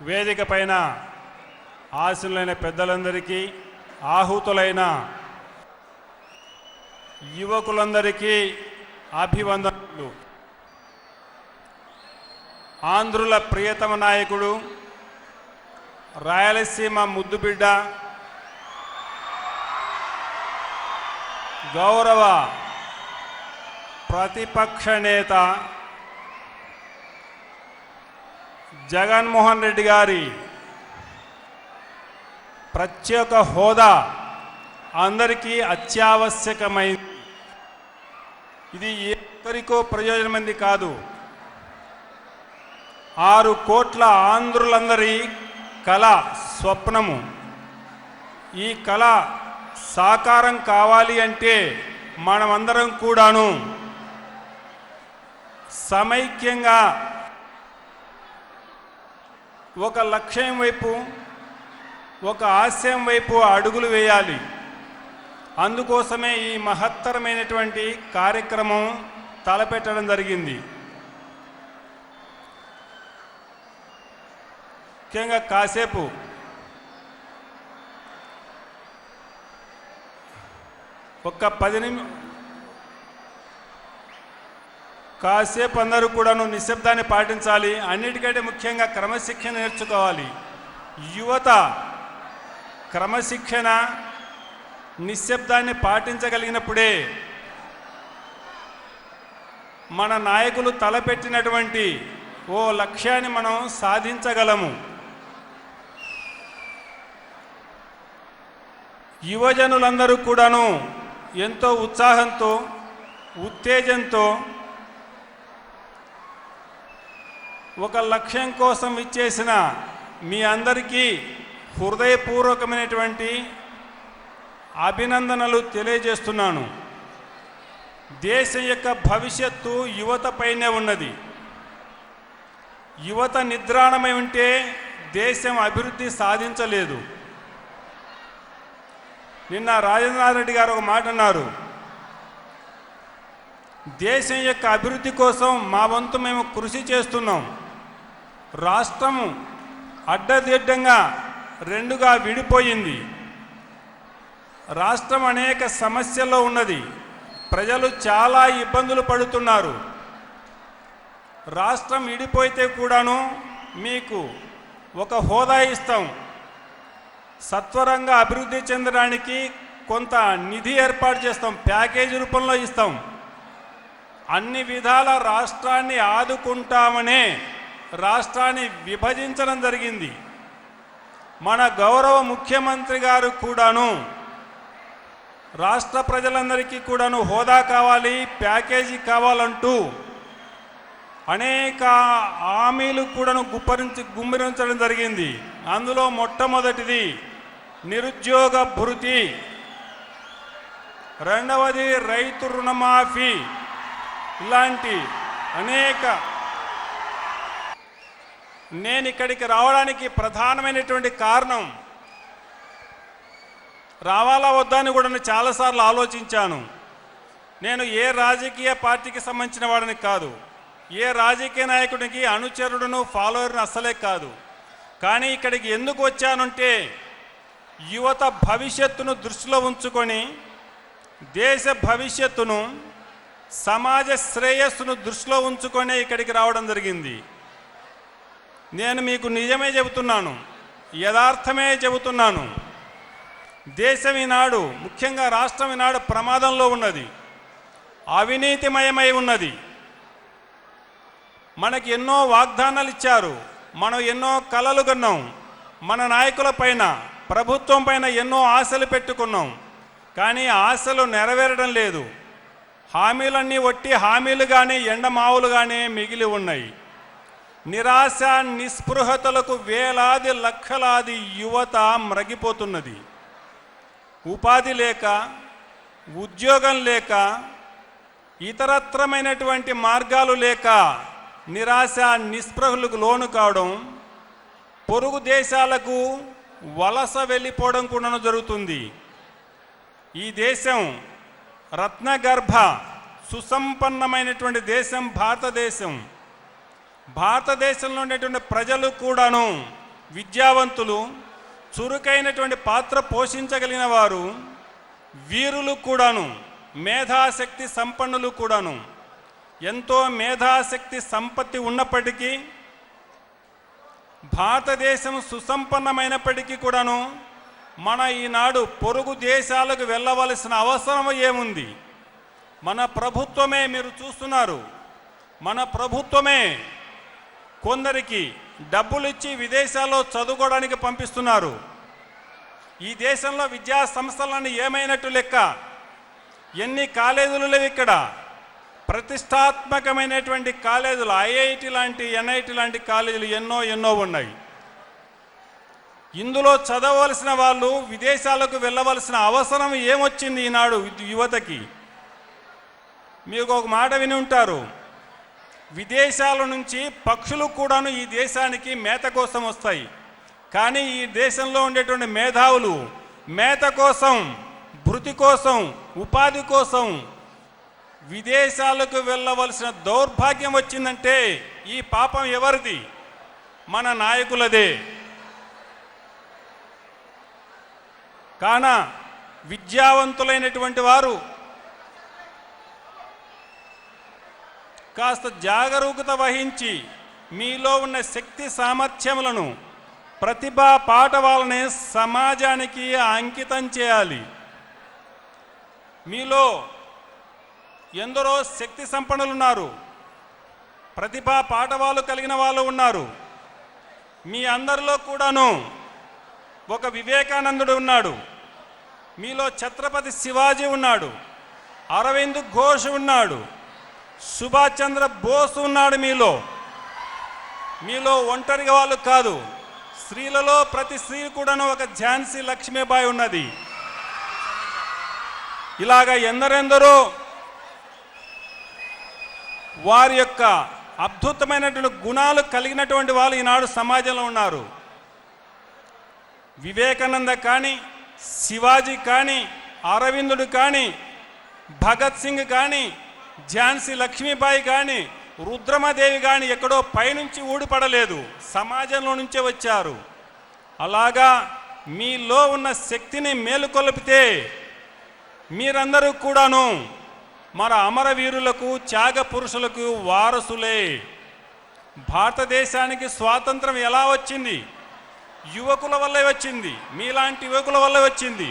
వేదిక పైన ఆశీనులైన పెద్దలందరికీ, ఆహుతులైన యువకులందరికీ అభివందనలు. ఆంధ్రుల ప్రియతమ నాయకుడు, రాయలసీమ ముద్దుబిడ్డ, గౌరవ ప్రతిపక్ష నేత జగన్మోహన్ రెడ్డి గారి ప్రత్యేక హోదా అందరికీ అత్యావశ్యకమైంది. ఇది ఏ ఒక్కరికో ప్రయోజనమైంది కాదు, 6 కోట్ల ఆంధ్రులందరి కళ, స్వప్నము. ఈ కళ సాకారం కావాలి అంటే మనమందరం కూడాను సమైక్యంగా ఒక లక్ష్యం వైపు, ఒక ఆశయం వైపు అడుగులు వేయాలి. అందుకోసమే ఈ మహత్తరమైనటువంటి కార్యక్రమం తలపెట్టడం జరిగింది. ముఖ్యంగా కాసేపు ఒక్క 10 నిమిషాలు కాసేపు అందరూ కూడాను నిశ్శబ్దాన్ని పాటించాలి. అన్నిటికంటే ముఖ్యంగా క్రమశిక్షణ నేర్చుకోవాలి. యువత క్రమశిక్షణ, నిశ్శబ్దాన్ని పాటించగలిగినప్పుడే మన నాయకులు తలపెట్టినటువంటి ఓ లక్ష్యాన్ని మనం సాధించగలము. యువజనులందరూ కూడాను ఎంతో ఉత్సాహంతో, ఉత్తేజంతో ఒక లక్ష్యం కోసం ఇచ్చేసిన మీ అందరికీ హృదయపూర్వకమైనటువంటి అభినందనలు తెలియజేస్తున్నాను. దేశం యొక్క భవిష్యత్తు యువతపైనే ఉన్నది. యువత నిద్రాణమై ఉంటే దేశం అభివృద్ధి సాధించలేదు. నిన్న రాజేంద్రనాథ్ రెడ్డి గారు ఒక మాట అన్నారు, దేశం యొక్క అభివృద్ధి కోసం మా వంతు మేము కృషి చేస్తున్నాం. రాష్ట్రం అడ్డదిడ్డంగా 2గా విడిపోయింది. రాష్ట్రం అనేక సమస్యల్లో ఉన్నది. ప్రజలు చాలా ఇబ్బందులు పడుతున్నారు. రాష్ట్రం విడిపోయితే కూడాను మీకు ఒక హోదా ఇస్తాం, సత్వరంగా అభివృద్ధి చెందడానికి కొంత నిధి ఏర్పాటు చేస్తాం, ప్యాకేజీ రూపంలో ఇస్తాం, అన్ని విధాల రాష్ట్రాన్ని ఆదుకుంటామనే రాష్ట్రాన్ని విభజించడం జరిగింది. మన గౌరవ ముఖ్యమంత్రి గారు కూడాను రాష్ట్ర ప్రజలందరికీ కూడాను హోదా కావాలి, ప్యాకేజీ కావాలంటూ అనేక హామీలు కూడాను గుమ్మిరించడం జరిగింది. అందులో మొట్టమొదటిది నిరుద్యోగ భృతి, రెండవది రైతు రుణమాఫీ. ఇలాంటి అనేక. నేను ఇక్కడికి రావడానికి ప్రధానమైనటువంటి కారణం, రావాలా వద్దా అని కూడా నేను చాలాసార్లు ఆలోచించాను. నేను ఏ రాజకీయ పార్టీకి సంబంధించిన వాడిని కాదు, ఏ రాజకీయ నాయకుడికి అనుచరుడును, ఫాలోవర్ను అస్సలే కాదు. కానీ ఇక్కడికి ఎందుకు వచ్చానంటే యువత భవిష్యత్తును దృష్టిలో ఉంచుకొని, దేశ భవిష్యత్తును, సమాజ శ్రేయస్సును దృష్టిలో ఉంచుకొని ఇక్కడికి రావడం జరిగింది. నేను మీకు నిజమే చెబుతున్నాను, యథార్థమే చెబుతున్నాను. దేశం ఈనాడు, ముఖ్యంగా రాష్ట్రం ఈనాడు ప్రమాదంలో ఉన్నది, అవినీతిమయమై ఉన్నది. మనకి ఎన్నో వాగ్దానాలు ఇచ్చారు, మనం ఎన్నో కలలు కన్నాం, మన నాయకుల పైన, ప్రభుత్వం పైన ఎన్నో ఆశలు పెట్టుకున్నాం. కానీ ఆశలు నెరవేరడం లేదు. హామీలన్నీ వట్టి హామీలుగానే, ఎండమావులుగానే మిగిలి ఉన్నాయి. నిరాశ నిస్పృహతలకు వేలాది లక్షలాది యువత మ్రగిపోతున్నది. ఉపాధి లేక, ఉద్యోగం లేక, ఇతరత్రమైనటువంటి మార్గాలు లేక నిరాశ నిస్పృహలకు లోను కావడం, పొరుగు దేశాలకు వలస వెళ్ళిపోవడం కూడా జరుగుతుంది. ఈ దేశం రత్నగర్భ సుసంపన్నమైనటువంటి దేశం భారతదేశం. భారతదేశంలో ఉండేటువంటి ప్రజలు కూడాను విద్యావంతులు, చురుకైనటువంటి పాత్ర పోషించగలిగిన వారు, వీరులు కూడాను, మేధాశక్తి సంపన్నులు కూడాను. ఎంతో మేధాశక్తి సంపత్తి ఉన్నప్పటికీ, భారతదేశం సుసంపన్నమైనప్పటికీ కూడాను మన ఈనాడు పొరుగు దేశాలకు వెళ్ళవలసిన అవసరం ఏముంది? మన ప్రభుత్వమే, మీరు చూస్తున్నారు, మన ప్రభుత్వమే కొందరికి డబ్బులు ఇచ్చి విదేశాల్లో చదువుకోవడానికి పంపిస్తున్నారు. ఈ దేశంలో విద్యా సంస్థలన్నీ ఏమైనట్టు లెక్క? ఎన్ని కాలేజీలు లేవు ఇక్కడ? ప్రతిష్టాత్మకమైనటువంటి కాలేజీలు, ఐఐటి లాంటి, ఎన్ఐటి లాంటి కాలేజీలు ఎన్నో ఉన్నాయి. ఇందులో చదవలసిన వాళ్ళు విదేశాలకు వెళ్ళవలసిన అవసరం ఏమొచ్చింది ఈనాడు యువతకి? మీకు ఒక మాట విని ఉంటారు, విదేశాల నుంచి పక్షులు కూడాను ఈ దేశానికి మేత కోసం వస్తాయి. కానీ ఈ దేశంలో ఉండేటువంటి మేధావులు మేత కోసం, భృతి కోసం, ఉపాధి కోసం విదేశాలకు వెళ్ళవలసిన దౌర్భాగ్యం వచ్చిందంటే ఈ పాపం ఎవరిది? మన నాయకులదే. కాన విద్యావంతులైనటువంటి వారు కాస్త జాగరూకత వహించి మీలో ఉన్న శక్తి సామర్థ్యములను, ప్రతిభా పాటవాలని సమాజానికి అంకితం చేయాలి. మీలో ఎందరో శక్తి సంపన్నులు ఉన్నారు, ప్రతిభా పాటవాలు కలిగిన వాళ్ళు ఉన్నారు. మీ అందరిలో కూడాను ఒక వివేకానందుడు ఉన్నాడు, మీలో ఛత్రపతి శివాజీ ఉన్నాడు, అరవింద్ ఘోష్ ఉన్నాడు, సుభాష్ చంద్ర బోస్ ఉన్నాడు. మీలో ఒంటరిగా వాళ్ళు కాదు, స్త్రీలలో ప్రతి స్త్రీ కూడాను ఒక ఝాన్సీ లక్ష్మీబాయి ఉన్నది. ఇలాగా ఎందరెందరో వారి యొక్క అద్భుతమైనటువంటి గుణాలు కలిగినటువంటి వాళ్ళు ఈనాడు సమాజంలో ఉన్నారు. వివేకానంద కానీ, శివాజీ కానీ, అరవిందుడు కానీ, భగత్ సింగ్ కానీ, ఝాన్సీ లక్ష్మీబాయి కానీ, రుద్రమదేవి కానీ ఎక్కడో పైనుంచి ఊడిపడలేదు, సమాజంలో నుంచే వచ్చారు. అలాగా మీలో ఉన్న శక్తిని మేలుకొల్పితే మీరందరూ కూడాను మన అమరవీరులకు, త్యాగ పురుషులకు వారసులే. భారతదేశానికి స్వాతంత్రం ఎలా వచ్చింది? యువకుల వల్లే వచ్చింది, మీలాంటి యువకుల వల్లే వచ్చింది.